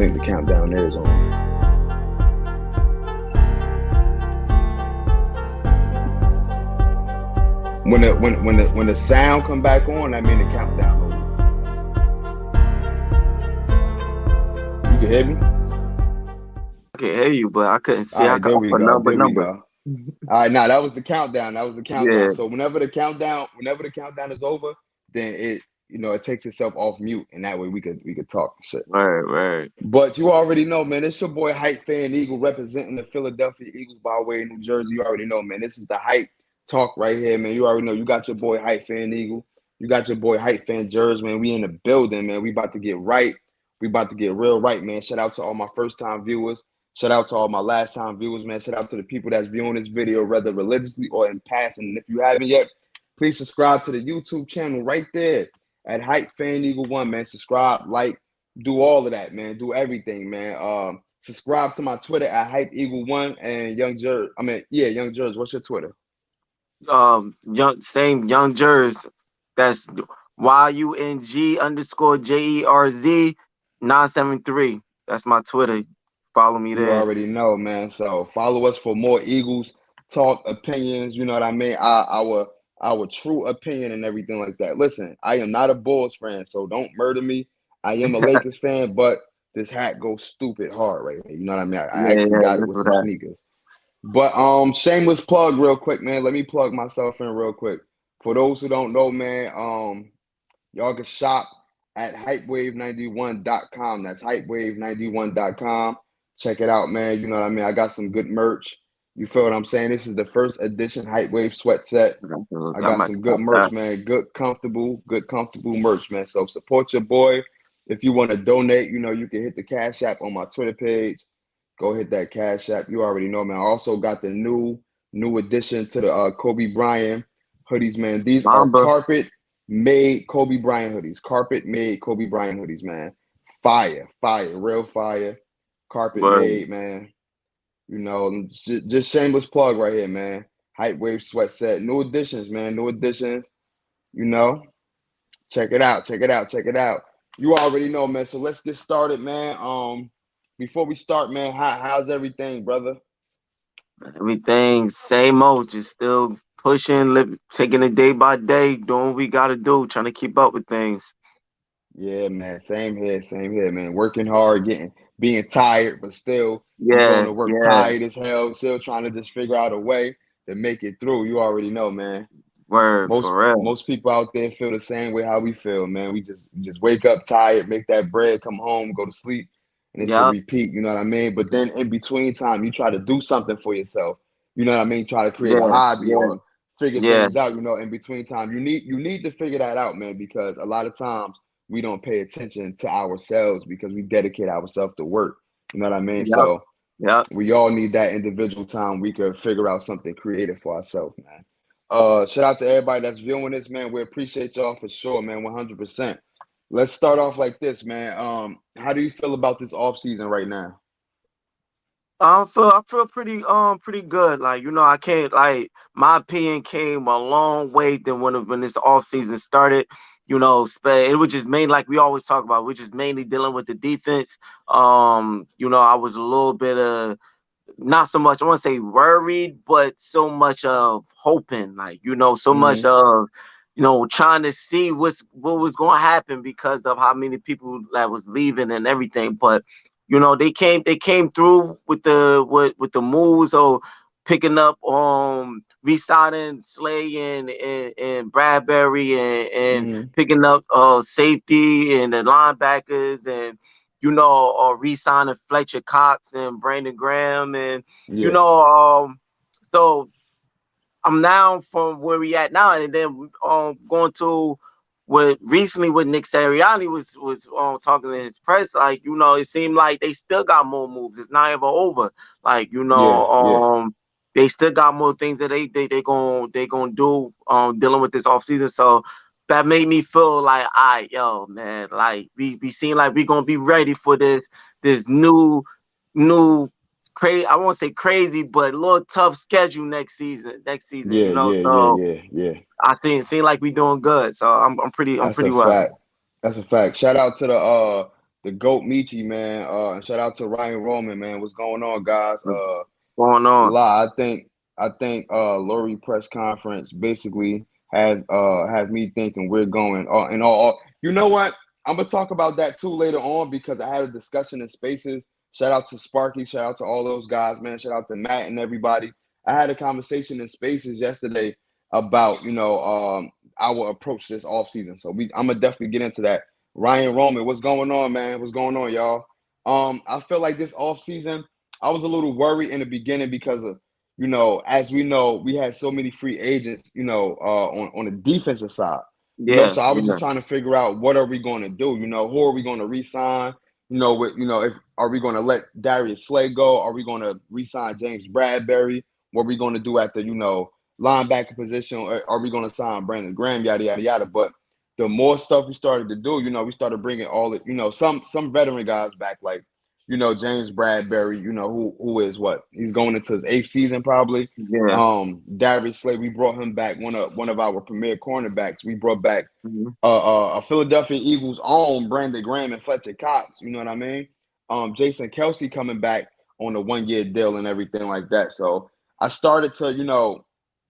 think the countdown is on. When the sound come back on, I mean the countdown over. You can hear me? I can hear you, but I couldn't see. All I right, there got we a go. number, There we number. go. All right, now that was the countdown. That was the countdown. Yeah. So whenever the countdown is over, then it takes itself off mute, and that way we could talk and shit. Right, right. But you already know, man. It's your boy Hype Fan Eagle representing the Philadelphia Eagles by way of New Jersey. You already know, man. This is the Hype Talk right here, man. You already know. You got your boy Hype Fan Eagle. You got your boy Hype Fan Jers, man. We in the building, man. We about to get right. We about to get real right, man. Shout out to all my first time viewers. Shout out to all my last time viewers, man. Shout out to the people that's viewing this video, whether religiously or in passing. And if you haven't yet, please subscribe to the YouTube channel right there at Hype Fan Eagle 1, man. Subscribe, like, do all of that, man. Do everything, man. Subscribe to my Twitter at Hype Eagle 1 and Young Jers. Young Jers. What's your Twitter? Young Jers. That's YUNG_JERZ 973. That's my Twitter. Follow me You there. already know, man. So follow us for more Eagles talk, opinions. You know what I mean? Our true opinion and everything like that. Listen, I am not a Bulls fan, so don't murder me. I am a Lakers fan, but this hat goes stupid hard right here. You know what I mean? I Yeah, actually got it that's with what some sneakers. But shameless plug real quick, man. Let me plug myself in real quick. For those who don't know, man, y'all can shop at hypewave91.com. That's hypewave91.com. Check it out, man. You know what I mean? I got some good merch. You feel what I'm saying? This is the first edition Hype Wave sweat set. I got some good merch, man. Good comfortable merch, man. So support your boy. If you want to donate, you can hit the Cash App on my Twitter page. Go hit that Cash App. You already know, man. I also got the new addition to the Kobe Bryant hoodies, man. These are carpet-made Kobe Bryant hoodies. Carpet-made Kobe Bryant hoodies, man. Fire, real fire. Carpet-made, man. Just shameless plug right here, man. Hype Wave sweat set. New additions, man. New additions. Check it out. You already know, man. So let's get started, man. Before we start, man, how's everything, brother? Everything same old, just still pushing, taking it day by day, doing what we gotta do, trying to keep up with things. Yeah, man. Same here, man. Working hard, being tired, but still going Yeah, to work yeah. tired as hell. Still trying to just figure out a way to make it through. You already know, man. Word, for real. Most people out there feel the same way how we feel, man. We just wake up tired, make that bread, come home, go to sleep, and it's a repeat. You know what I mean? But then in between time, you try to do something for yourself. You know what I mean? Try to create a hobby or figure things out. In between time, you need to figure that out, man, because a lot of times we don't pay attention to ourselves because we dedicate ourselves to work. You know what I mean? So we all need that individual time we could figure out something creative for ourselves, man. Shout out to everybody that's viewing this, man. We appreciate y'all for sure, man. 100%. Let's start off like this, man. How do you feel about this off season right now? I feel pretty good. Like, I can't, like, my opinion came a long way than when this off season started. It was just mainly, like we always talk about, which is mainly dealing with the defense. I was a little bit not so much, I want to say worried, but so much of hoping, like, so much of, trying to see what was going to happen because of how many people that was leaving and everything. But, they came through with the moves of picking up re-signing Slay and Bradbury and picking up safety and the linebackers and re-signing Fletcher Cox and Brandon Graham and so I'm now from where we at now, and then going to what recently with Nick Sirianni was talking in his press, like, it seemed like they still got more moves. It's not ever over. Like, they still got more things that they gonna do dealing with this offseason. So that made me feel like, yo, man, like we seem like we gonna be ready for this new crazy, I won't say crazy, but a little tough schedule next season. Yeah. I seem like we doing good. So I'm pretty well. Fact. That's a fact. Shout out to the GOAT Michi, man. And shout out to Ryan Roman, man. What's going on, guys? What's going on? Lie. I think Lori press conference basically has me thinking we're going and all. You know what? I'm gonna talk about that too later on because I had a discussion in Spaces. Shout out to Sparky. Shout out to all those guys, man. Shout out to Matt and everybody. I had a conversation in Spaces yesterday about our approach this off season. So I'm gonna definitely get into that. Ryan Roman, what's going on, man? What's going on, y'all? I feel like this off season I was a little worried in the beginning because of, as we know, we had so many free agents, on the defensive side. Yeah, So I was just yeah, trying to figure out what are we going to do? Who are we going to re-sign? If are we going to let Darius Slay go? Are we going to re-sign James Bradbury? What are we going to do at the, linebacker position? Or are we going to sign Brandon Graham? Yada yada yada. But the more stuff we started to do, we started bringing all the, some veteran guys back, like James Bradbury, who is what? He's going into his eighth season probably. yeah. Darius Slay, we brought him back, one of our premier cornerbacks. We brought back Mhm. a Philadelphia Eagles own Brandon Graham and Fletcher Cox, you know what I mean? Jason Kelsey coming back on a 1 year deal and everything like that. So I started to,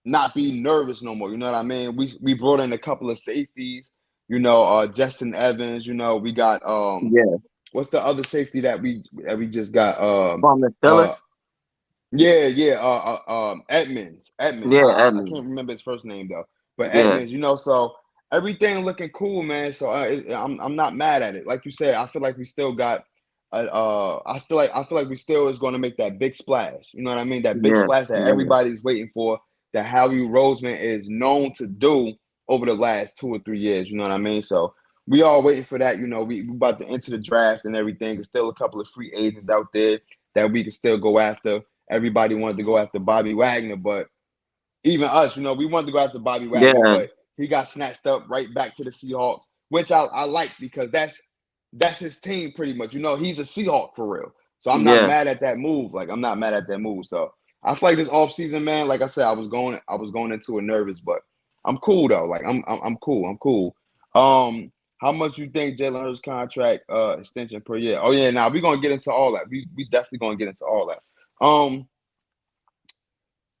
not be nervous no more. You know what I mean? We brought in a couple of safeties, Justin Evans, we got Yeah. what's the other safety that we just got? From the Uh, Steelers. yeah, yeah. Edmonds. Edmonds. Yeah, I Edmonds. can't remember his first name though, but Yeah, Edmonds. So everything looking cool, man. So I'm not mad at it. Like you said, I feel like we still got. I feel like we still is going to make that big splash. You know what I mean? That big yeah, splash that yeah, everybody's waiting for. That Howie Roseman is known to do over the last 2 or 3 years. You know what I mean? So we all waiting for that. We about to enter the draft and everything. There's still a couple of free agents out there that we can still go after. Everybody wanted to go after Bobby Wagner, but even us, we wanted to go after Bobby Wagner, yeah, but he got snatched up right back to the Seahawks, which I like because that's his team pretty much. He's a Seahawk for real. So I'm not yeah, mad at that move. Like I'm not mad at that move. So I feel like this offseason, man, like I said, I was going into it nervous, but I'm cool though. Like I'm cool. I'm cool. How much you think Jalen Hurts contract extension per year? Oh yeah, now we're gonna get into all that. We definitely gonna get into all that.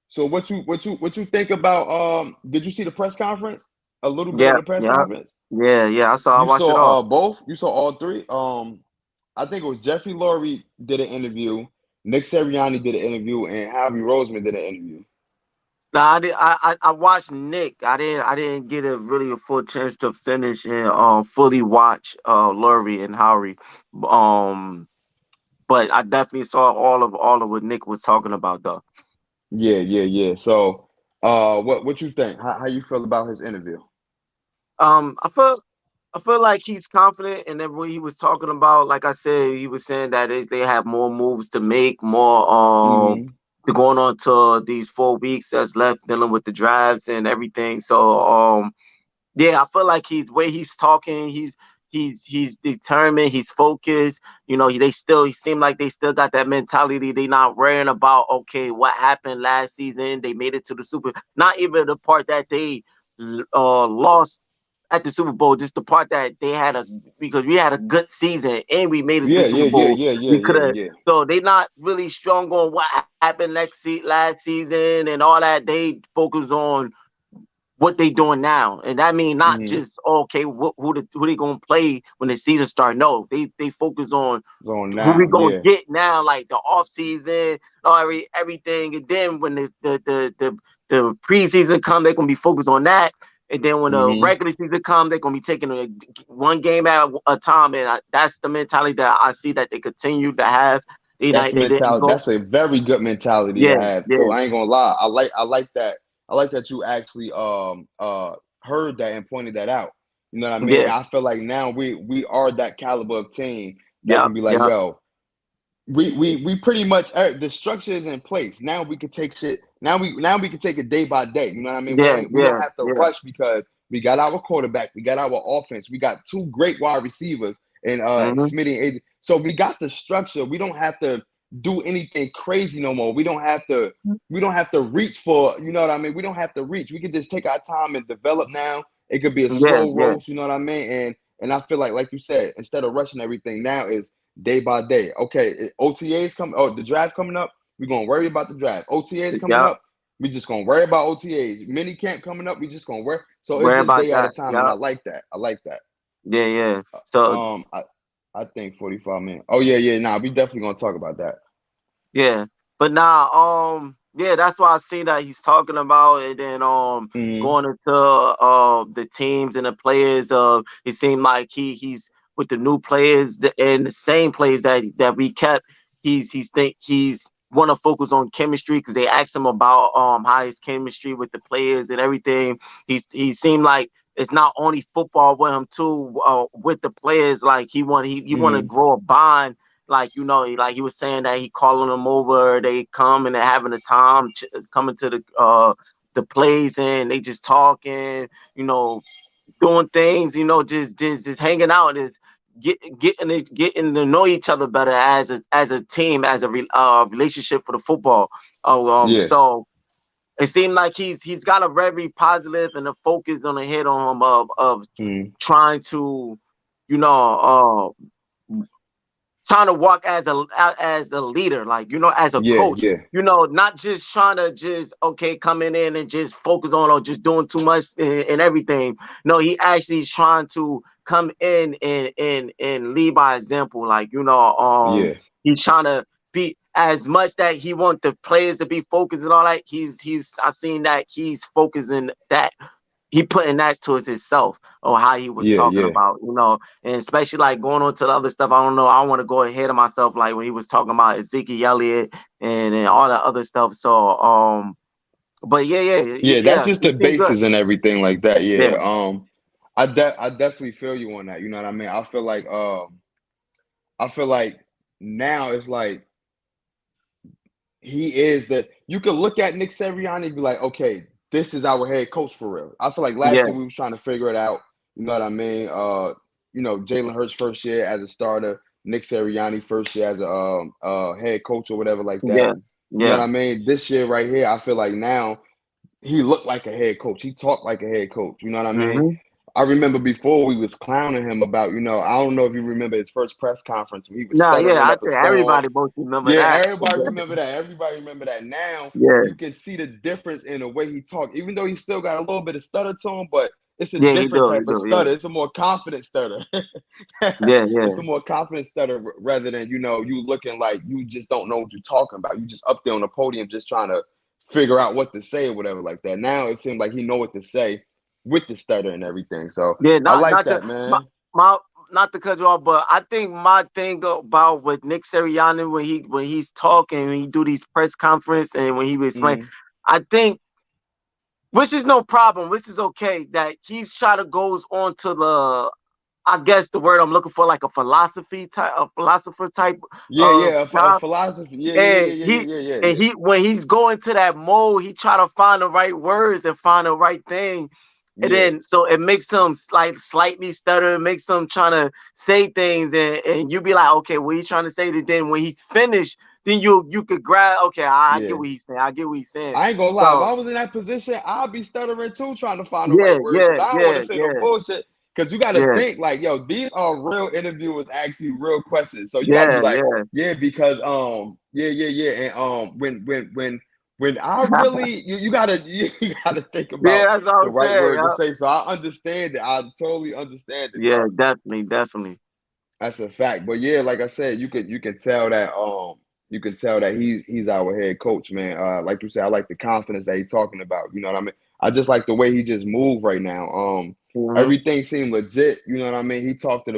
So what you think about did you see the press conference? A little bit of yeah, the press yeah, conference? yeah, yeah. I saw. I You watched it saw all. both? You saw all three? I think it was Jeffrey Lurie did an interview, Nick Sirianni did an interview, and Howie Roseman did an interview. No, I did. I watched Nick. I didn't get a really a full chance to finish and fully watch Lurie and Howie. Um, but I definitely saw all of what Nick was talking about though. Yeah, yeah, yeah. So what you think? How you feel about his interview? Um, I feel I feel like he's confident, and then what he was talking about, like I said, he was saying that they have more moves to make, more Mm-hmm. to going on to these 4 weeks that's left dealing with the drives and everything. So yeah, I feel like he's way he's talking, he's determined, he's focused. He seem like they still got that mentality. They not worrying about okay, what happened last season. They made it to the Super, not even the part that they lost at the Super Bowl, just the part that they had a because we had a good season and we made it to Yeah, the yeah, Super yeah, Bowl. yeah, yeah, We yeah, could have. yeah. So they not really strong on what happened last season and all that. They focus on what they doing now, and that mean not Mm-hmm. just okay, who they gonna play when the season start. No, they focus on Going who we now, gonna yeah. get now, like the off season, everything, and then when the preseason come, they're gonna be focused on that. And then when the Mm-hmm. regular season come, they're gonna be taking one game at a time, and that's the mentality that I see that they continue to have. That's the They didn't mentality. go. That's a very good mentality to Yeah, have yeah, too. I ain't gonna lie. I like that. I like that you actually heard that and pointed that out. You know what I mean? yeah, I feel like now we are that caliber of team that yeah, can be like, yeah, yo, we pretty much the structure is in place. Now we can take shit. Now we can take it day by day. You know what I mean? yeah, We don't yeah, have to yeah. rush because we got our quarterback, we got our offense, we got two great wide receivers and Hmm. Smitty and AD. So we got the structure. We don't have to do anything crazy no more. We don't have to reach for, you know what I mean? We don't have to reach. We can just take our time and develop now. It could be a Yeah, slow yeah, roast, you know what I mean? And I feel like you said, instead of rushing everything now is day by day. Okay, OTAs come. Oh, the draft coming up. We're gonna worry about the draft. OTAs coming Yep. up. We just gonna worry about OTAs. Mini camp coming up. We just gonna worry. So it's Worry just about day at a that. time, and I Yep. like that. I like that. Yeah, yeah. So Um, I I think 45 minutes. Oh yeah, yeah. Nah, we definitely gonna talk about that. yeah, but now, yeah, that's why I see that he's talking about it, and Mm-hmm. going into the teams and the players. It seemed like he's with the new players and the same players that we kept. He's want to focus on chemistry because they asked him about how his chemistry with the players and everything. He seemed like it's not only football with him too, with the players. Like he want to Mm-hmm. grow a bond, like like he was saying that he calling them over, they come and they're having a time coming to the place, and they just talking, you know doing things, just hanging out, is getting to know each other better as a team, as a relationship for the football. Yeah. So it seemed like he's got a very positive and a focus on the head on him of Mm-hmm. trying to, you know trying to walk as a leader, like, as a Yeah. coach, Yeah. not just trying to just, okay, coming in and just focus on, or just doing too much and everything. No, he actually is trying to come in and lead by example, like, Yeah. he's trying to be as much that he want the players to be focused and all that. I seen that he's focusing that he putting that towards himself, or how he was Yeah. talking Yeah. about, and especially like going on to the other stuff. I don't know. I don't want to go ahead of myself, like when he was talking about Ezekiel Elliott and all that other stuff. So, but yeah, yeah, Yeah, that's yeah, just he the seemed good. bases and everything like that. Yeah, Yeah. I definitely feel you on that. You know what I mean? I feel like now it's like he is the you can look at Nick Sirianni and be like, okay, this is our head coach for real. I feel like last yeah, year we was trying to figure it out. You know what I mean? Jalen Hurts first year as a starter, Nick Sirianni first year as a head coach or whatever like that. yeah, You know what yeah. I mean? This year right here, I feel like now he looked like a head coach. He talked like a head coach. You know what I mean? Hmm. I remember before we was clowning him about, I don't know if you remember his first press conference when he was Nah, yeah, stuttering I up a think storm. everybody both remember Yeah, that. everybody remember that. Everybody remember that. Now Yeah, you can see the difference in the way he talked. Even though he still got a little bit of stutter to him, but it's a yeah, he different do, type he of do. Yeah, stutter. It's a more confident stutter. yeah, It's yeah, a more confident stutter rather than, you looking like you just don't know what you're talking about. You just up there on the podium just trying to figure out what to say or whatever like that. Now it seems like he know what to say with the stutter and everything. So yeah. I Not like not to that, my, man. my not to cut you off, but I think my thing about with Nick Sirianni, when he's talking, when he do these press conference, and when he was explain, Mm, I think, which is no problem, which is okay, that he's trying to goes on to the, I guess the word I'm looking for, like a philosopher type yeah, of yeah, a job. philosophy. Yeah, yeah, And yeah, yeah, he yeah, yeah, yeah, and yeah. he when he's going to that mode, he try to find the right words and find the right thing. And Yeah, then so it makes him like slightly stutter, it makes him trying to say things, and you be like, okay, what he's trying to say. That then when he's finished, then you could grab, okay, I get yeah. what he's saying. I get what he's saying. I ain't gonna lie. If So I was in that position, I'd be stuttering too, trying to find the yeah, right words yeah, because I don't want yeah, to say no yeah, bullshit. Because you got to yeah, think like, yo, these are real interviewers asking real questions. So you got to be yeah, like, yeah. yeah, because yeah, yeah, yeah, and when I really, you gotta you gotta think Yeah, about that's what the I'm right saying. word to Yeah, say. So I understand it. I totally understand it, yeah, bro. definitely, definitely. That's a fact. But yeah, like I said, you can tell that he's our head coach, man. Like you said, I like the confidence that he's talking about. You know what I mean? I just like the way he just moved right now. Hmm. Everything seemed legit. You know what I mean? He talked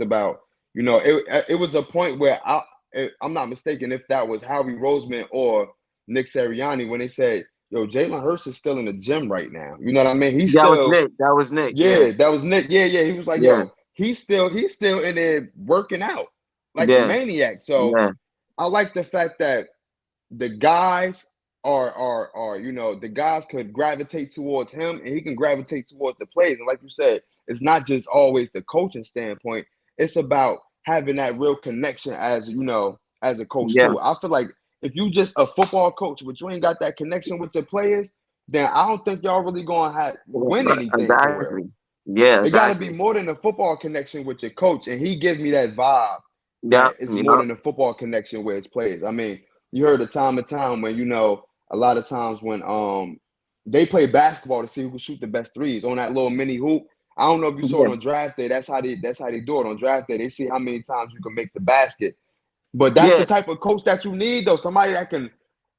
about, it was a point where I'm not mistaken if that was Howie Roseman or Nick Sirianni when they said, yo, Jalen Hurts is still in the gym right now. You know what I mean? He's That was still Nick. That was Nick. Yeah, yeah, that was Nick. Yeah, yeah. He was like, yeah, yo, he's still in there working out like a yeah, maniac. So yeah, I like the fact that the guys the guys could gravitate towards him and he can gravitate towards the plays. And like you said, it's not just always the coaching standpoint. It's about having that real connection as a coach yeah. too. I feel like if you just a football coach, but you ain't got that connection with your players, then I don't think y'all really gonna win anything for real. Exactly. Yeah, It got to be exactly. more than a football connection with your coach, and he gives me that vibe that Yep, it's more yep, than a football connection with his players. I mean, you heard a time and time when a lot of times when they play basketball to see who can shoot the best threes on that little mini hoop. I don't know if you saw it yeah, on draft day. That's how they do it on draft day. They see how many times you can make the basket. But that's the yeah, type of coach that you need, though. Somebody that can.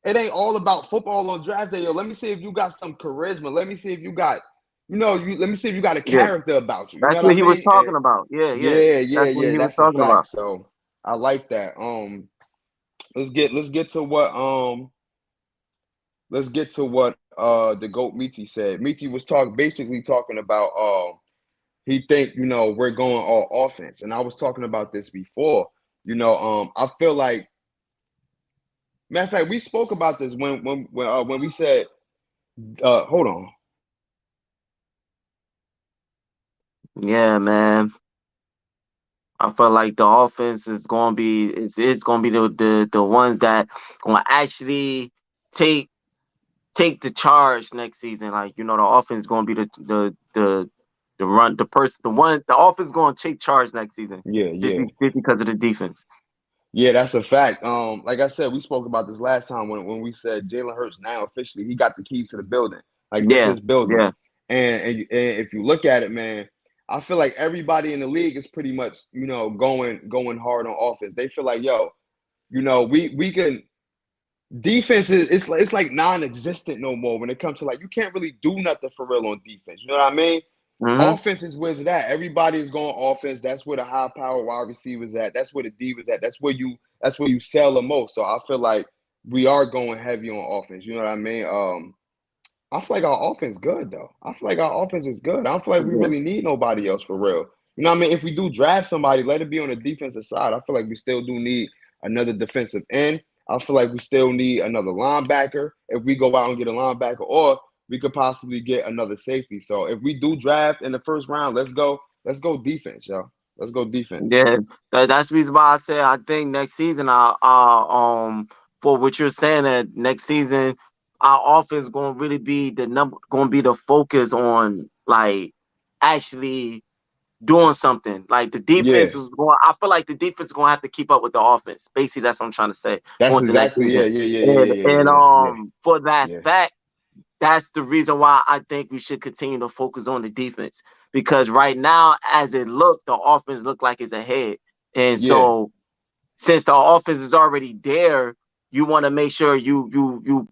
It ain't all about football on draft day. Yo, let me see if you got some charisma. Let me see if you got, let me see if you got a yeah. character about you. You know That's what I what he was mean? And talking about. Yeah, yeah. yeah, yeah, That's what yeah. he was That's a talking about. fact. So I like that. Let's get to what the goat Michi said. Michi was basically talking about he think we're going all offense, and I was talking about this before. I feel like, matter of fact, we spoke about this when we said, hold on. Yeah, man. I feel like the offense is gonna be it's gonna be the ones that gonna actually take take the charge next season. Like, the offense is gonna be the run the person the one the offense gonna take charge next season. Yeah, yeah. Just because of the defense. Yeah, that's a fact. Like I said, we spoke about this last time when we said Jalen Hurts now officially he got the keys to the building. Like this Yeah, is building, yeah. and if you look at it, man, I feel like everybody in the league is pretty much going hard on offense. They feel like, yo, we can defense is it's like non-existent no more when it comes to, like, you can't really do nothing for real on defense. You know what I mean? Hmm. Offense is where's it at. Everybody is going offense. That's where the high power wide receivers at. That's where the divas at. That's where you sell the most. So I feel like we are going heavy on offense. You know what I mean? I feel like our offense good though. I feel like our offense is good. I don't feel like we Yeah, really need nobody else for real. You know what I mean? If we do draft somebody, let it be on the defensive side. I feel like we still do need another defensive end. I feel like we still need another linebacker if we go out and get a linebacker, or we could possibly get another safety. So if we do draft in the first round, let's go. Let's go defense, yo. Let's go defense. yeah. That's the reason why I said I think next season for what you're saying that next season our offense gonna really be gonna be the focus on, like, actually doing something. Like the Yeah, defense is going. I feel like the defense is gonna have to keep up with the offense. Basically, that's what I'm trying to say. that's Going to next exactly. Yeah, season, yeah, yeah, and yeah, yeah, yeah, yeah, for that yeah, fact, that's the reason why I think we should continue to focus on the defense, because right now, as it looked, the offense looked like it's ahead, and yeah. so since the offense is already there, you want to make sure you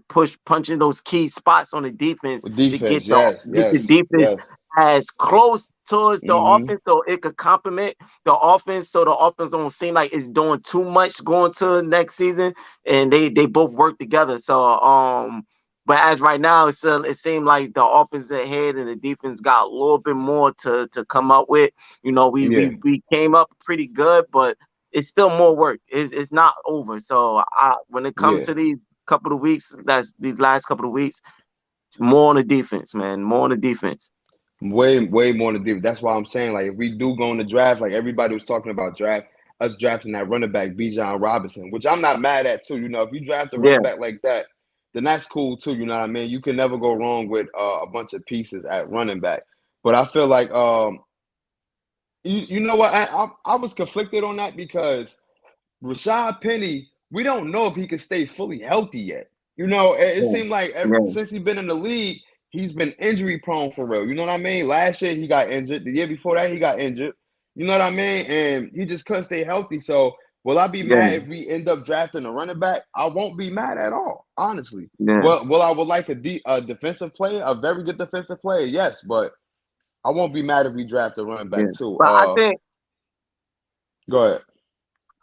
push punch in those key spots on the defense With to defense, yes, get the yes, defense yes. as close towards the Mm-hmm. offense so it could complement the offense, so the offense don't seem like it's doing too much going to next season, and they both work together. So but as right now, it seemed like the offense ahead and the defense got a little bit more to come up with. Yeah, We came up pretty good, but it's still more work. It's not over. So when it comes yeah. to these couple of weeks, that's these last couple of weeks, more on the defense, man. More on the defense. Way, way more than deep. That's why I'm saying, like, if we do go in the draft, like everybody was talking about us drafting that running back, Bijan Robinson, which I'm not mad at too. If you draft a Yeah, running back like that, then that's cool too. You know what I mean? You can never go wrong with a bunch of pieces at running back. But I feel like you know what? I was conflicted on that because Rashad Penny, we don't know if he can stay fully healthy yet. It yeah, seemed like yeah, since he's been in the league, he's been injury prone for real. You know what I mean? Last year he got injured. The year before that he got injured. You know what I mean? And he just couldn't stay healthy. So will I be mad yeah, if we end up drafting a running back? I won't be mad at all, honestly. yeah, Well, I would like a defensive player, a very good defensive player, yes, but I won't be mad if we draft a running yeah. back too. But Go ahead.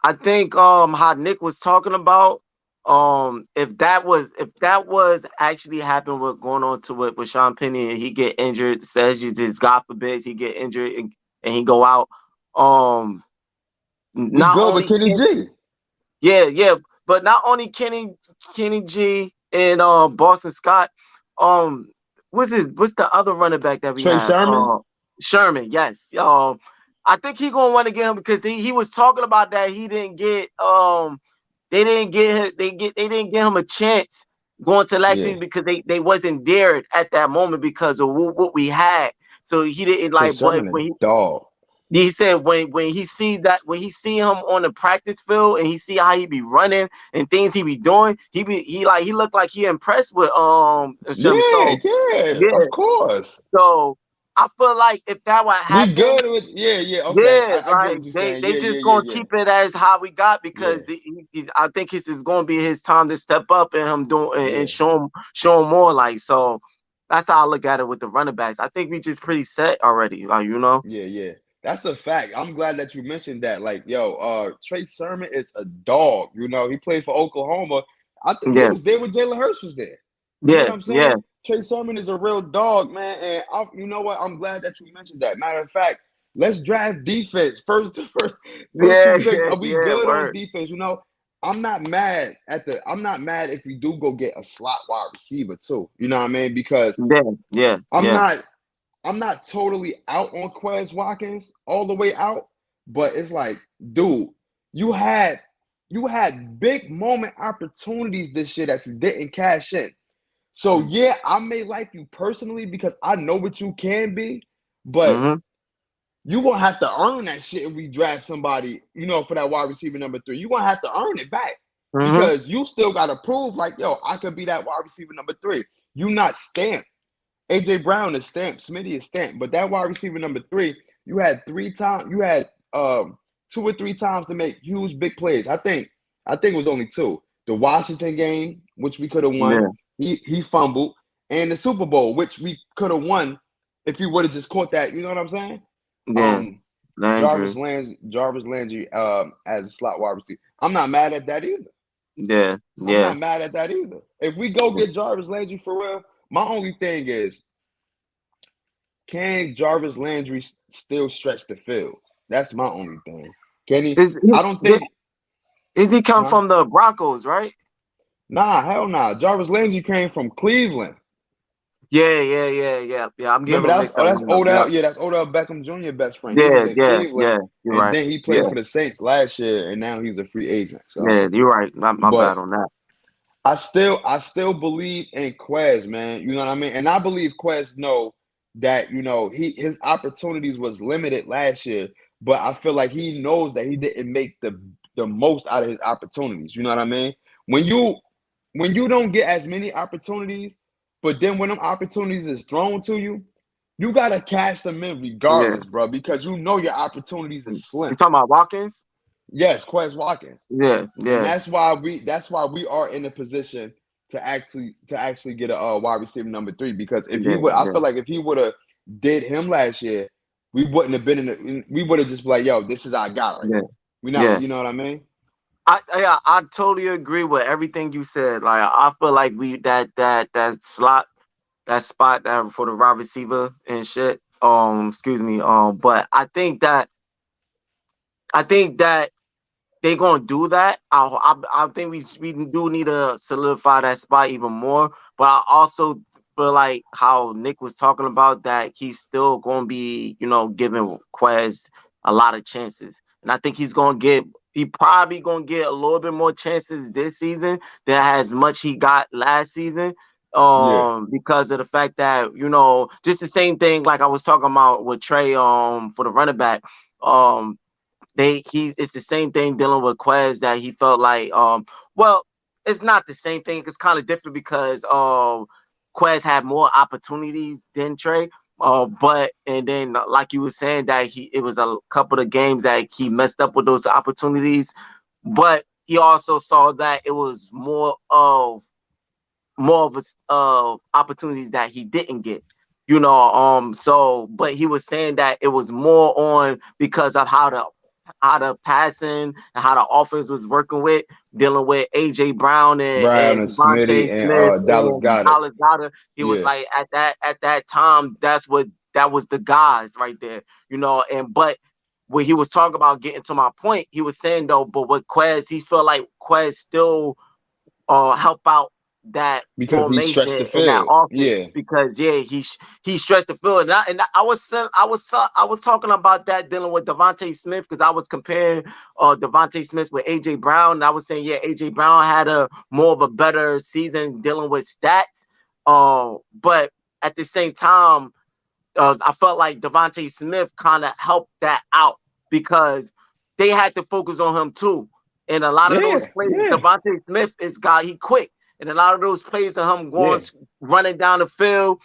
I think how Nick was talking about, if that was actually happening, what going on to with Sean Penny, and he get injured, says you just God forbid he get injured, and he go out. Um, We not good with only Kenny can G. Yeah, yeah, but not only Kenny G and Boston Scott, um, what's the other running back that we Trey have? Sermon. Sherman. Yes. I think he gonna want to get him because he was talking about that he didn't get they didn't get him they didn't give him a chance going to last Yeah. season because they wasn't there at that moment because of what we had. So he didn't Trey like, but Sermon a when dog. he said when he see that when he see him on the practice field and he see how he be running and things he be doing, he looked like he impressed with him. Yeah, So yeah, yeah, of course. so I feel like if that would We happen, good with yeah. Okay, yeah, I get like what you're they saying. they Yeah, just yeah, gonna yeah, keep it as how we got yeah, because I think this is gonna be his time to step up and him doing and yeah, show him more like so. That's how I look at it with the running backs. I think we just pretty set already, like you know. yeah. That's a fact. I'm glad that you mentioned that. Like, yo, Trey Sermon is a dog. You know, he played for Oklahoma. I think he Yeah, was there when Jalen Hurts was there. You know what yeah, I'm yeah, saying? Trey Sermon is a real dog, man. And you know what? I'm glad that you mentioned that. Matter of fact, let's draft defense first yeah, two picks. yeah, Are we yeah. good on Word. defense? You know, I'm not mad if we do go get a slot wide receiver too. You know what I mean? Because Yeah, yeah, I'm yeah. not I'm not totally out on Quez Watkins all the way out, but it's like, dude, you had you had big moment opportunities this year that you didn't cash in. So yeah, I may like you personally because I know what you can be, but Mm-hmm. you gonna have to earn that shit if we draft somebody, you know, for that wide receiver number 3. You gonna have to earn it back Mm-hmm. because you still gotta prove like, yo, I could be that wide receiver number 3. You not stamped. AJ Brown is stamped, Smitty is stamped, but that wide receiver number 3, you had 3 times, you had 2 or 3 times to make huge big plays. I think it was only 2. The Washington game, which we could have won, Yeah, he fumbled, and the Super Bowl, which we could have won if he would have just caught that. You know what I'm saying? yeah. Um, Landry. Jarvis Landry, as a slot wide receiver. I'm not mad at that either. Yeah, I'm yeah. not mad at that either. If we go get Jarvis Landry for real, my only thing is, can Jarvis Landry still stretch the field? That's my only thing. Can he? Is I don't yeah, think. is he come Huh? from the Broncos, right? Nah, hell nah. Jarvis Landry came from Cleveland. Yeah, yeah, yeah, yeah, yeah. I'm getting Remember, them that's mixed oh, up that's with him. Yeah, Odell. Yeah, that's Odell Beckham Jr. best friend. He was yeah, in yeah, Cleveland, yeah. You're and right. then he played Yeah, for the Saints last year, and now he's a free agent. So, yeah. You're right. My but bad on that. I still believe in Quez, man. You know what I mean? And I believe Quez know that, his opportunities was limited last year, but I feel like he knows that he didn't make the most out of his opportunities. You know what I mean? When you when you don't get as many opportunities, but then when them opportunities is thrown to you, you gotta cash them in Yeah. regardless, bro, because you know your opportunities is You slim. talking about Watkins? Yes, Quez Watkins. Yeah, And yeah, that's why we are in a position to actually get a wide receiver number 3, because if he yeah, would, I yeah, feel like if he would have did him last year, we wouldn't have been we would have just been like, yo, this is our guy right yeah, here. We not, yeah. you know what I mean? I totally agree with everything you said. Like I feel like we that slot that spot that for the wide receiver and shit. Excuse me. But I think that they gonna do that. I think we do need to solidify that spot even more. But I also feel like how Nick was talking about that he's still gonna be, giving Quez a lot of chances, and I think he probably gonna get a little bit more chances this season than as much he got last season. Yeah, Because of the fact that just the same thing like I was talking about with Trey for the running back. Um, it's the same thing dealing with Quez that he felt like well, it's not the same thing. It's kind of different because Quez had more opportunities than Trey. But and then like you were saying that it was a couple of games that he messed up with those opportunities, but he also saw that it was more of opportunities that he didn't get. So but he was saying that it was more on because of how the passing and how the offense was working with dealing with AJ Brown Brown and and Smitty Devontae and Smith Dallas and got it. Dallas Goddard. He was Yeah, like at that time that was the guys right there, and but when he was talking about getting to my point, he was saying though, but with Quez, he felt like Quez still help out that because he stretched formation the in that field. offense Yeah, because yeah he stretched the field and I was talking about that dealing with Devontae Smith because I was comparing Devontae Smith with AJ Brown and I was saying yeah AJ Brown had a more of a better season dealing with stats but at the same time I felt like Devontae Smith kind of helped that out because they had to focus on him too. And a lot of those Yeah, plays, yeah, Devontae Smith he quick. And a lot of those plays of him yeah. running down the field,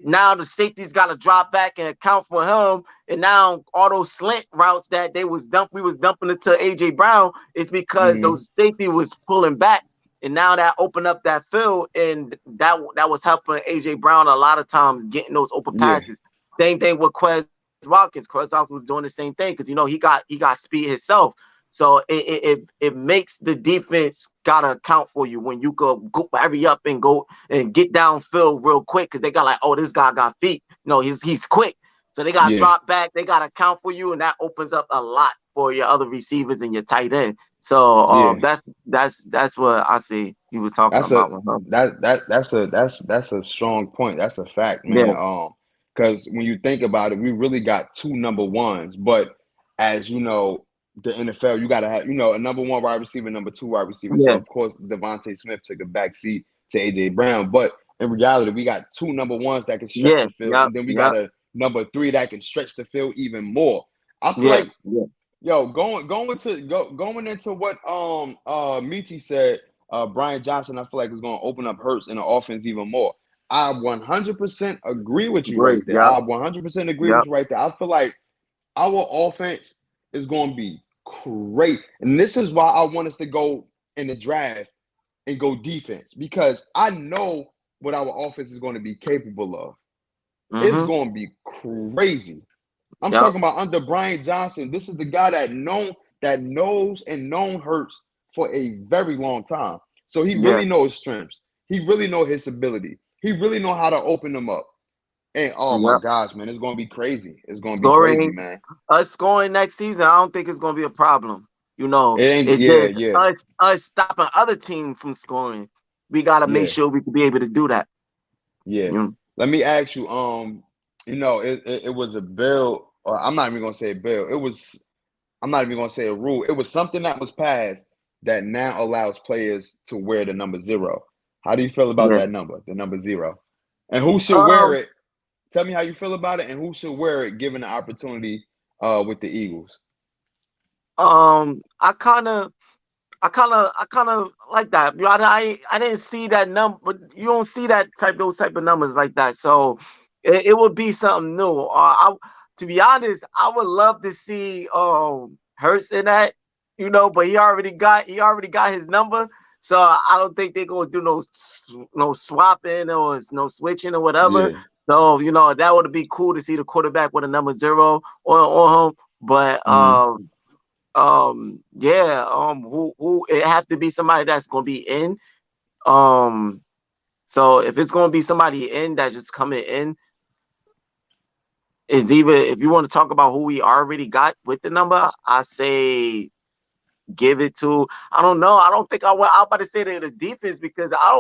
now the safety's got to drop back and account for him. And now all those slant routes that we was dumping it to AJ Brown is because Mm-hmm. those safety was pulling back. And now that opened up that field, and that was helping AJ Brown a lot of times getting those open Yeah, passes. Same thing with Quez Watkins. Quez Watkins was doing the same thing because he got speed himself. So it makes the defense gotta account for you when you go hurry up and go and get downfield real quick because they got like, oh, this guy got feet. No, he's quick. So they gotta yeah, drop back, they gotta account for you, and that opens up a lot for your other receivers and your tight end. So yeah. that's what I see you was talking That's a about with him. that's a strong point. That's a fact, man. Yeah, Because when you think about it, we really got two number ones. But as you know, the NFL, you gotta have, a number one wide receiver, number two wide receiver. So yeah, of course, Devontae Smith took a back seat to AJ Brown. But in reality, we got two number ones that can stretch yeah, the field, yep, and then we got yep, a number three that can stretch the field even more. I feel yeah, like, yeah, yo, going into what Michi said, Brian Johnson, I feel like is going to open up Hurts in the offense even more. I 100% agree with you right great, there. yep, I 100% agree yep, with you right there. I feel like our offense is going to be great, and this is why I want us to go in the draft and go defense because I know what our offense is going to be capable of. It's mm-hmm, going to be crazy. I'm yep, talking about under Brian Johnson. This is the guy that knows and known Hurts for a very long time. So he yeah, really knows his strengths. He really know his ability. He really know how to open them up. And oh my yep. gosh, man, it's gonna be crazy. It's gonna be crazy, Scoring man. us scoring next season, I don't think it's gonna be a problem. It ain't. It's Yeah, just yeah, us stopping other teams from scoring. We gotta make yeah, sure we can be able to do that. yeah. You know? Let me ask you. It was a bill, or I'm not even gonna say a bill. It was. I'm not even gonna say a rule. It was something that was passed that now allows players to wear the number zero. How do you feel about Yeah. that number, the number zero? And who should wear Um. it? Tell me how you feel about it, and who should wear it given the opportunity with the Eagles. I kind of like that. I didn't see that number, but you don't see those type of numbers like that. So it would be something new. To be honest, I would love to see Hurts in that, but he already got his number. So I don't think they're gonna do no swapping or no switching or whatever. Yeah. So that would be cool to see the quarterback with a number zero on him. But Mm-hmm. yeah, who it have to be somebody that's gonna be in. Um, so if it's gonna be somebody in that's just coming in, is even if you want to talk about who we already got with the number, I say give it to. I don't know. I don't think I'm about to say that the defense because I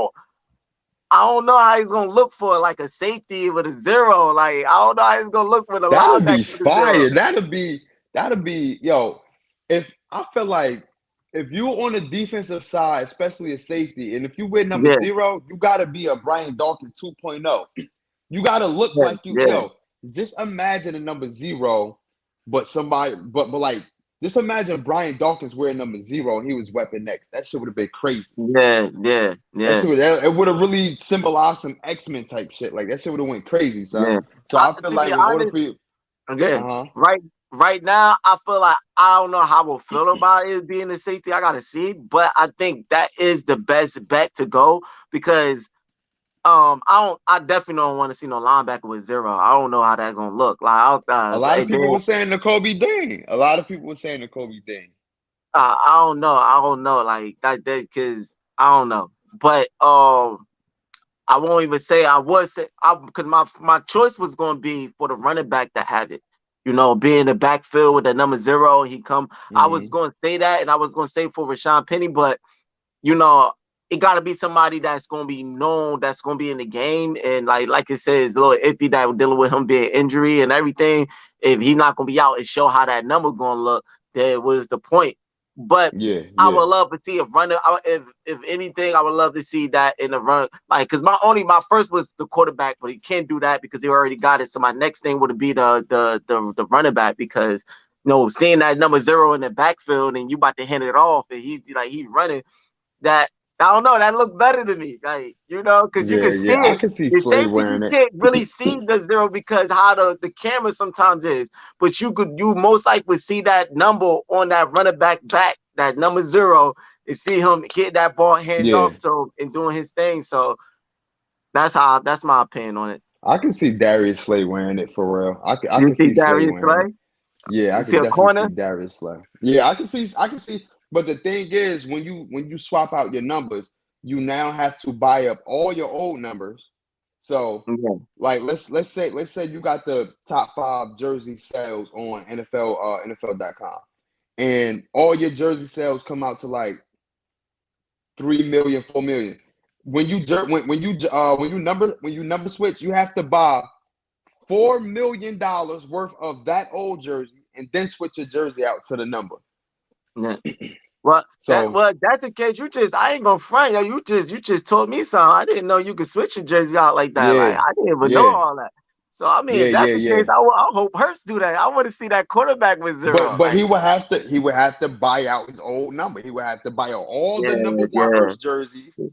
don't know how he's gonna look for like a safety with a zero. Like I don't know how he's gonna look with a That'll linebacker be with a zero. fire. That'll be yo. If I feel like if you're on the defensive side, especially a safety, and if you wear number Yeah, zero, you gotta be a Brian Dawkins 2.0. You gotta look yeah, like you yeah, yo. Just imagine a number zero, but somebody, but like, just imagine Brian Dawkins wearing number zero and he was Weapon X. That shit would have been crazy. yeah, yeah, That yeah, shit would it would have really symbolized some X-Men type shit. Like that shit would have went crazy, son. yeah. So I feel To be like in order honest. for you, Again, uh huh. right now, I feel like I don't know how I feel about it being a safety. I gotta see, but I think that is the best bet to go because I definitely don't want to see no linebacker with zero. I don't know how that's gonna look. Like A lot of and people then were saying the Kobe Dean. A lot of people were saying the Kobe Dean. I don't know like that because I don't know, but I won't even say I would say because my choice was going to be for the running back that had it. Being in the backfield with the number zero, he come. I was Mm-hmm. going to say that, and I was going to say for Rashawn Penny, but you know, it got to be somebody that's going to be known, that's going to be in the game, and like it says, a little iffy that we're dealing with him being injury and everything. If he's not going to be out and show how that number going to look, that was the point. But Yeah, I yeah, would love to see a runner. If anything, I would love to see that in the run. Like, cause my first was the quarterback, but he can't do that because he already got it. So my next thing would be the running back because seeing that number 0 in the backfield and you about to hand it off and he's running that. I don't know. That looked better to me, like because you can yeah, see yeah. I it. can see The Slay safety wearing you it. can't really see the 0 because how the camera sometimes is, but you most likely would see that number on that running back that number 0 and see him get that ball handed Yeah, off to him and doing his thing. So that's my opinion on it. I can see Darius Slay wearing it for real. I You can see see Slay Darius wearing it. Slay? Yeah, You I see could a definitely corner? see Darius Slay. Yeah, I can see. But the thing is, when you swap out your numbers, you now have to buy up all your old numbers. So, Yeah, like let's say you got the top 5 jersey sales on NFL.com, and all your jersey sales come out to like 3 million, 4 million. When you number switch, you have to buy $4 million worth of that old jersey and then switch your jersey out to the number. yeah. Well, that's the case. I ain't gonna front yo. You just told me something. I didn't know you could switch your jersey out like that. Like Yeah, I didn't even know yeah, all that. So I mean, yeah, if that's yeah, the case, yeah. I hope Hurts do that. I want to see that quarterback with 0. But Like he would have to buy out his old number. He would have to buy out all yeah, the number one yeah, Hurts jerseys in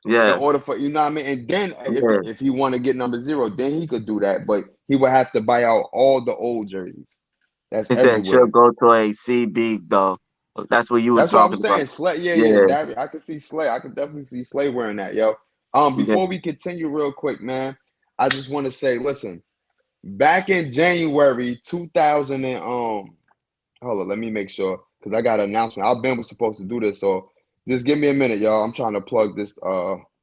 yeah. order for you know what I mean. And then Yeah. if he want to get number 0, then he could do that. But he would have to buy out all the old jerseys. That's He said she'll everywhere. go to a CB though. That's what you was That's what I'm talking about. saying. Slay, yeah, yeah. Yeah, That I could see Slay. I could definitely see Slay wearing that, yo. yeah, Before we continue, real quick, man, I just want to say, listen, back in January 2000 and hold on, let me make sure because I got an announcement. I've been was supposed to do this, so just give me a minute, y'all. I'm trying to plug this.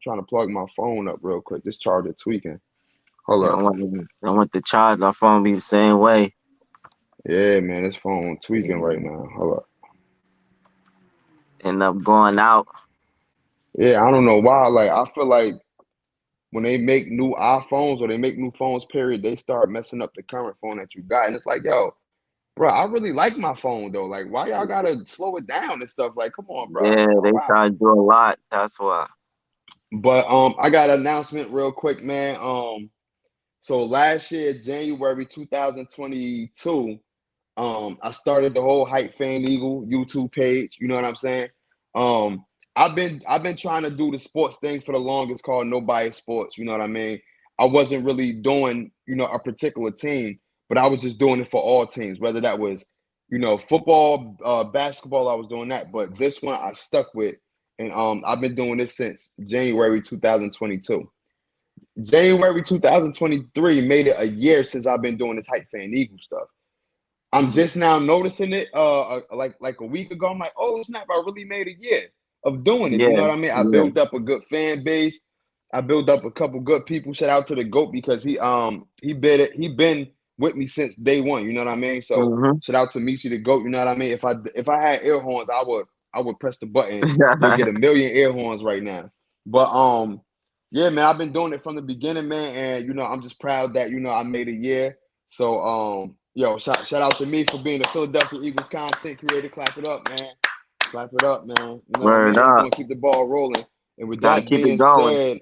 Trying to plug my phone up real quick. This charger tweaking. Hold yeah. up. I want the charge. My phone be the same way. Yeah, man, this phone tweaking right Yeah. now. Hold up. End up going out. Yeah, I don't know why. Like, I feel like when they make new iPhones or they make new phones, period, they start messing up the current phone that you got. And it's like, yo, bro, I really like my phone though. Like, why y'all gotta slow it down and stuff? Like, come on, bro. Yeah, Y'all they wow. try to do a lot. That's why. But I got an announcement real quick, man. So last year, January 2022, I started the whole Hype Fan Eagle YouTube page. You know what I'm saying? Um, I've been trying to do the sports thing for the longest, called No Bias Sports. You know what I mean? I wasn't really doing a particular team, but I was just doing it for all teams, whether that was football, basketball. I was doing that, but this one I stuck with, and I've been doing this since January 2022. January 2023 made it a year since I've been doing this Hype Fan Eagle stuff. I'm Mhm. just now noticing it like a week ago. I'm like, oh snap, I really made a year of doing this. You know Yeah, what I mean? I yeah. built up a good fan base. I built up a couple good people. Shout out to the GOAT because he been with me since day one. You know what I mean? So Hmm. shout out to Michi the GOAT. You know what I mean? If I had ear horns, I would press the button. You'll get a million ear horns right now. But yeah, man, I've been doing it from the beginning, man, and I'm just proud that I made a year. So yo, shout out to me for being a Philadelphia Eagles content creator. Clap it up, man. Clap it up, man. You know what I Word mean? We're up. gonna keep the ball rolling. And with Got to that keep it being going. said,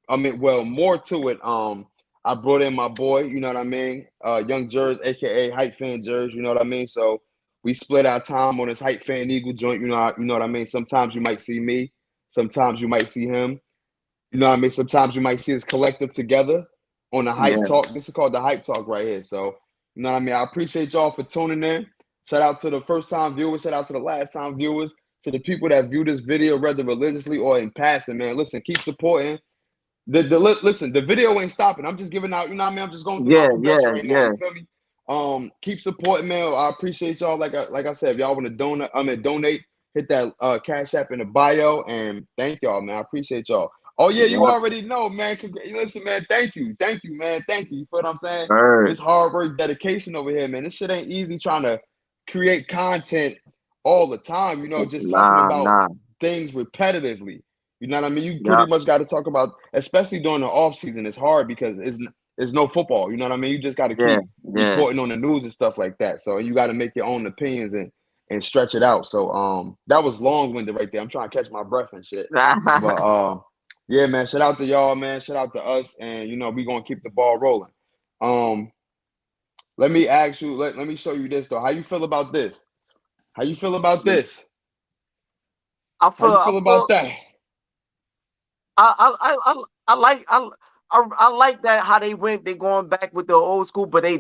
I mean, well, more to it. I brought in my boy, you know what I mean? Young Jers, aka Hype Fan Jers, you know what I mean? So we split our time on this Hype Fan Eagle joint, you know what I mean? Sometimes you might see me, sometimes you might see him. You know what I mean? Sometimes you might see us collective together on the Hype Yeah, Talk. This is called the Hype Talk right here. So, you know what I mean? I appreciate y'all for tuning in. Shout out to the first time viewers. Shout out to the last time viewers. To the people that view this video, whether religiously or in passing, man. Listen, keep supporting. Listen, the video ain't stopping. I'm just giving out, you know what I mean? I'm just going through my yeah, progression yeah, right now. yeah. You feel me? Keep supporting, man. I appreciate y'all. Like I said, if y'all want to donate, hit that Cash App in the bio. And thank y'all, man. I appreciate y'all. Oh yeah, you Yeah. already know, man. Listen, man. Thank you, man. Thank you. You feel what I'm saying? Word. It's hard work, dedication over here, man. This shit ain't easy trying to create content all the time. Just talking Nah, about nah. things repetitively. You know what I mean? You pretty Yep. much got to talk about, especially during the off season. It's hard because it's no football. You know what I mean? You just got to Yeah, keep yeah. reporting on the news and stuff like that. So you got to make your own opinions and and stretch it out. So that was long winded right there. I'm trying to catch my breath and shit. But yeah, man, shout out to y'all, man. Shout out to us, and we gonna keep the ball rolling. Um, let me ask you. Let me show you this though. How you feel about this? How you feel about this? I How feel, you I feel about feel, that? I like, I like that how they went. They going back with the old school, but they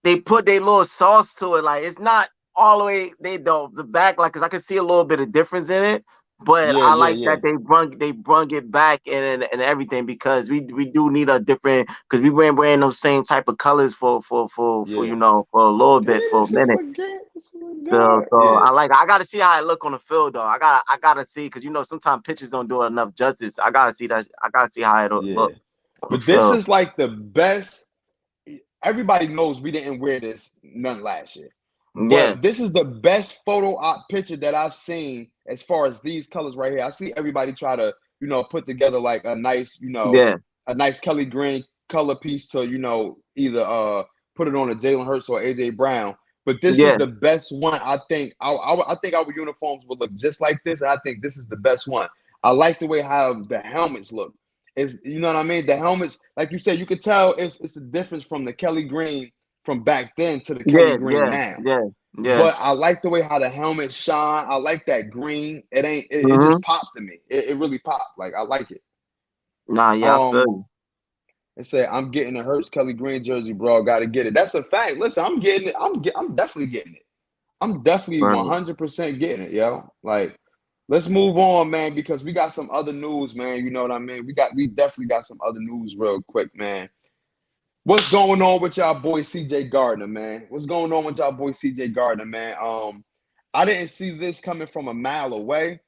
they put their little sauce to it. Like it's not all the way they don't the back like because I can see a little bit of difference in it. But Yeah, I yeah, like yeah, that they brung it back and everything because we do need a different because we been wearing those same type of colors for yeah. for a little bit for a It's just minute. look good. It's look So good. I gotta see how it look on the field though. I gotta see because sometimes pictures don't do it enough justice. I gotta see that. I gotta see how it Yeah, look yeah. on the But this field. is like the best. Everybody knows we didn't wear this none last year. Yeah, But this is the best photo op picture that I've seen as far as these colors right here. I see everybody try to, put together like a nice, yeah, a nice Kelly Green color piece to, either put it on a Jalen Hurts or AJ Brown. But this is yeah, the best one. I think I think our uniforms would look just like this, and I think this is the best one. I like the way how the helmets look. Is you know what I mean? The helmets, like you said, you could tell it's a difference from the Kelly Green from back then to the Kelly yeah, Green yeah, now. yeah, yeah. But I like the way how the helmets shine. I like that green. It Mm-hmm. just popped to me. It really popped. Like I like it. Nah, yeah, I feel Um, you. and say I'm getting a Hurts Kelly Green jersey, bro. Got to get it. That's a fact. Listen, I'm getting it. I'm definitely getting it. I'm definitely Right. 100% getting it, yo. Like, let's move on, man, because we got some other news, man. You know what I mean? We definitely got some other news real quick, man. What's going on with y'all boy CJ Gardner, man? What's going on with y'all boy CJ Gardner, man? I didn't see this coming from a mile away.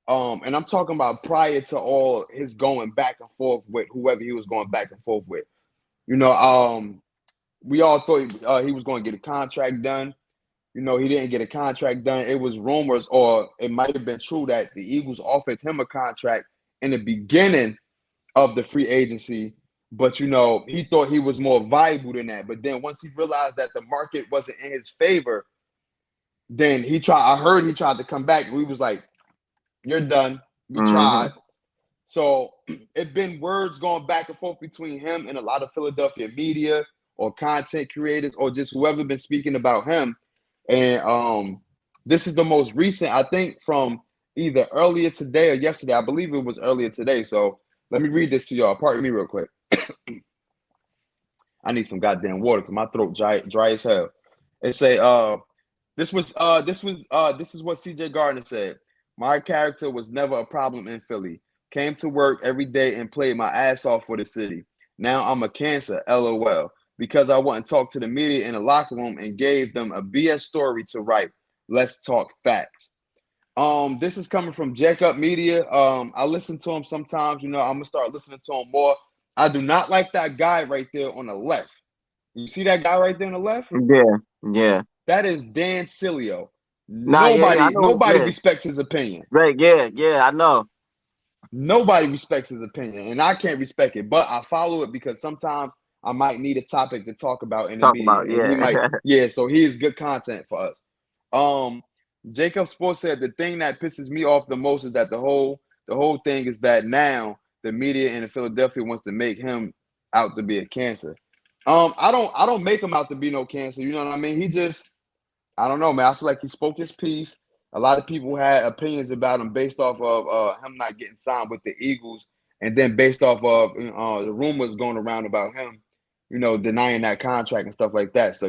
And I'm talking about prior to all his going back and forth with whoever he was going back and forth with. You know, we all thought he was going to get a contract done. He didn't get a contract done. It was rumors, or it might have been true, that the Eagles offered him a contract in the beginning of the free agency, but he thought he was more valuable than that. But then once he realized that the market wasn't in his favor, then he tried. I heard he tried to come back. We was like, "You're done. We tried." Mm-hmm. So it's been words going back and forth between him and a lot of Philadelphia media or content creators or just whoever been speaking about him. And this is the most recent, I think, from either earlier today or yesterday. I believe it was earlier today. So let me read this to y'all. Pardon me real quick. I need some goddamn water because my throat dry as hell. It say, this is what CJ Gardner said. My character was never a problem in Philly. Came to work every day and played my ass off for the city. Now I'm a cancer, LOL, because I wouldn't talk to the media in the locker room and gave them a BS story to write. Let's talk facts. This is coming from Jacob Media. I listen to him sometimes. I'm gonna start listening to him more. I do not like that guy right there on the left. You see that guy right there on the left? Yeah, yeah. That is Dan Sileo. Nah, yeah, yeah. I know. Nobody Yeah, respects his opinion. right. Yeah, yeah. I know. Nobody respects his opinion, and I can't respect it. But I follow it because sometimes I might need a topic to talk about in the Talk media, about and he yeah. might. Yeah, so he is good content for us. Um, Jacob Sports said the thing that pisses me off the most is that the whole thing is that now the media in Philadelphia wants to make him out to be a cancer. I don't make him out to be no cancer. You know what I mean? He just I don't know, man. I feel like he spoke his piece. A lot of people had opinions about him based off of him not getting signed with the Eagles, and then based off of the rumors going around about him, denying that contract and stuff like that. So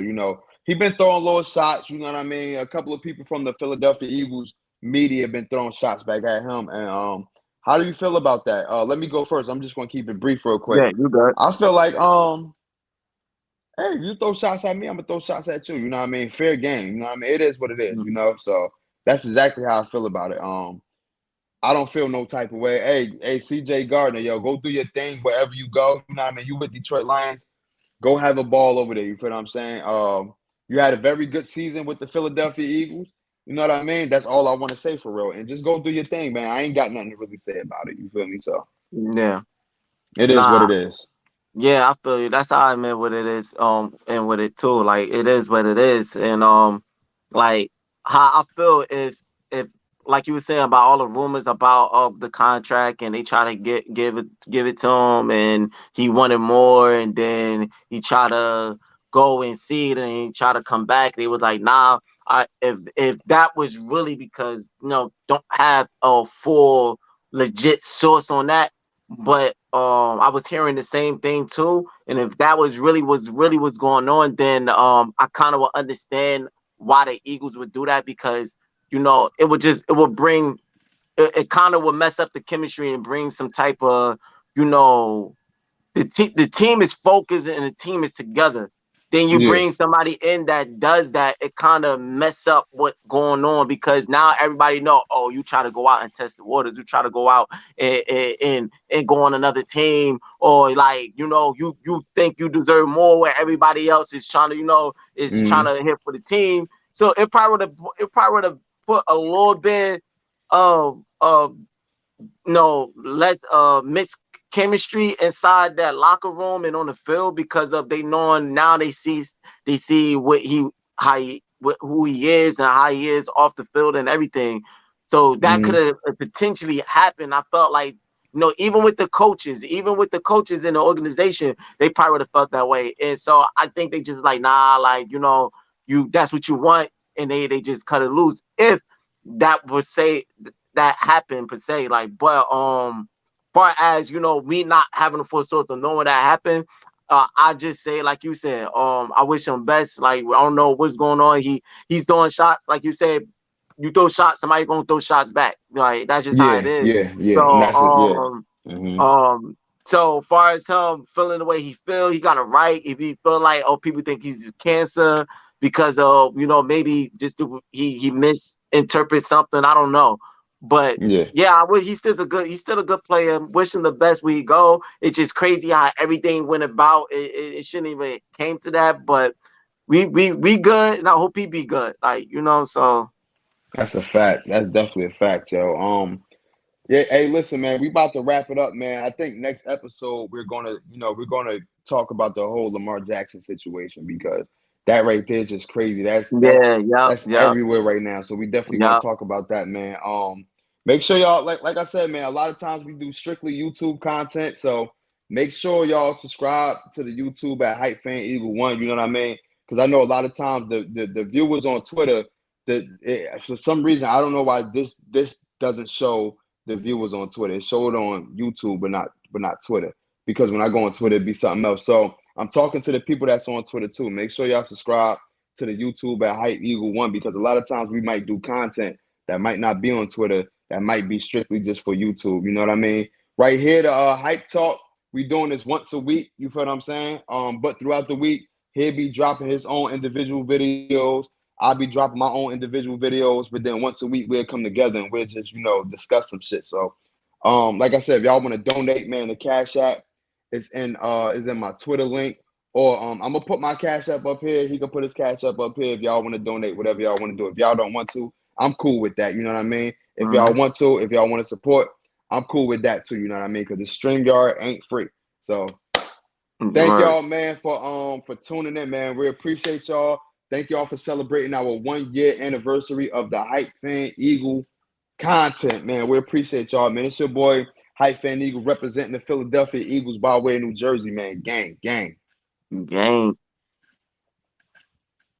he been throwing little shots. You know what I mean? A couple of people from the Philadelphia Eagles media been throwing shots back at him. And how do you feel about that? Let me go first. I'm just gonna keep it brief, real quick. Yeah, you good. I feel like hey, you throw shots at me, I'm gonna throw shots at you. You know what I mean? Fair game. You know what I mean? It is what it is. So that's exactly how I feel about it. I don't feel no type of way. Hey, CJ Gardner, yo, go do your thing wherever you go. You know what I mean? You with Detroit Lions, go have a ball over there. You feel what I'm saying? You had a very good season with the Philadelphia Eagles. You know what I mean? That's all I want to say for real. And just go do your thing, man. I ain't got nothing to really say about it. You feel me? So Yeah. it is what Nah, it is. Yeah, I feel you. That's how I meant what it is. And with it too, like it is what it is, and like how I feel if like you were saying about all the rumors about of the contract, and they try to give it to him, and he wanted more, and then he tried to go and see it, and he tried to come back. And he was like, nah. If that was really because don't have a full legit source on that, but I was hearing the same thing too. And if that was really what's going on, then I kind of would understand why the Eagles would do that, because it would bring it kind of would mess up the chemistry and bring some type of you know the team is focused and the team is together. Then you Yeah. bring somebody in that does that, it kind of mess up what's going on, because now everybody know, oh, you try to go out and test the waters, you try to go out and go on another team, or like you think you deserve more where everybody else is trying to Mm-hmm. hit for the team. So it probably would have put a little bit of no less mixed chemistry inside that locker room and on the field, because of they knowing now they see what he how he who he is and how he is off the field and everything. So that could Mm-hmm. have potentially happened. I felt like even with the coaches in the organization, they probably would have felt that way. And so I think they just like, nah, like you that's what you want, and they just cut it loose. If that would say that happened per se, like, but far as me not having a full source of knowing that happened, I just say, like you said, I wish him best. Like, I don't know what's going on. He's throwing shots, like you said. You throw shots, somebody gonna throw shots back. Like, that's just how it Yeah, is. yeah, yeah. And So that's it. Yeah. Mm-hmm. so far as him feeling the way he feel, he got it right. If he feel like, oh, people think he's cancer because of maybe just he misinterprets something, I don't know. But Yeah. yeah, he's still a good player. Wish him the best where he go. It's just crazy how everything went about. It shouldn't even came to that, but we good, and I hope he be good. Like, so That's a fact. That's definitely a fact, yo. Yeah, hey, listen, man, we about to wrap it up, man. I think next episode we're gonna talk about the whole Lamar Jackson situation, because that right there is just crazy. That's that's yeah, yep, that's yep, everywhere right now. So we definitely gonna yep. talk about that, man. Make sure y'all, like I said, man, a lot of times we do strictly YouTube content. So make sure y'all subscribe to the YouTube at Hype Fan Eagle One, you know what I mean? Because I know a lot of times the viewers on Twitter, for some reason, I don't know why this doesn't show the viewers on Twitter. It showed on YouTube, but not Twitter. Because when I go on Twitter, it'd be something else. So I'm talking to the people that's on Twitter too. Make sure y'all subscribe to the YouTube at Hype Eagle One, because a lot of times we might do content that might not be on Twitter, that might be strictly just for YouTube. You know what I mean? Right here, the Hype Talk, we doing this once a week. You feel what I'm saying? But throughout the week, he'll be dropping his own individual videos. I'll be dropping my own individual videos, but then once a week we'll come together and we'll just discuss some shit. So, like I said, if y'all want to donate, man, the Cash App is in my Twitter link, or I'm gonna put my Cash App up here. He can put his Cash App up here if y'all want to donate, whatever y'all want to do. If y'all don't want to, I'm cool with that. You know what I mean? If y'all Mhm. want to, if y'all want to support, I'm cool with that too. You know what I mean? Because the StreamYard ain't free. So thank Word. y'all, man, for tuning in, man. We appreciate y'all. Thank y'all for celebrating our 1 year anniversary of the Hype Fan Eagle content, man. We appreciate y'all, man. It's your boy Hype Fan Eagle representing the Philadelphia Eagles by way of New Jersey, man. Gang, gang. Gang.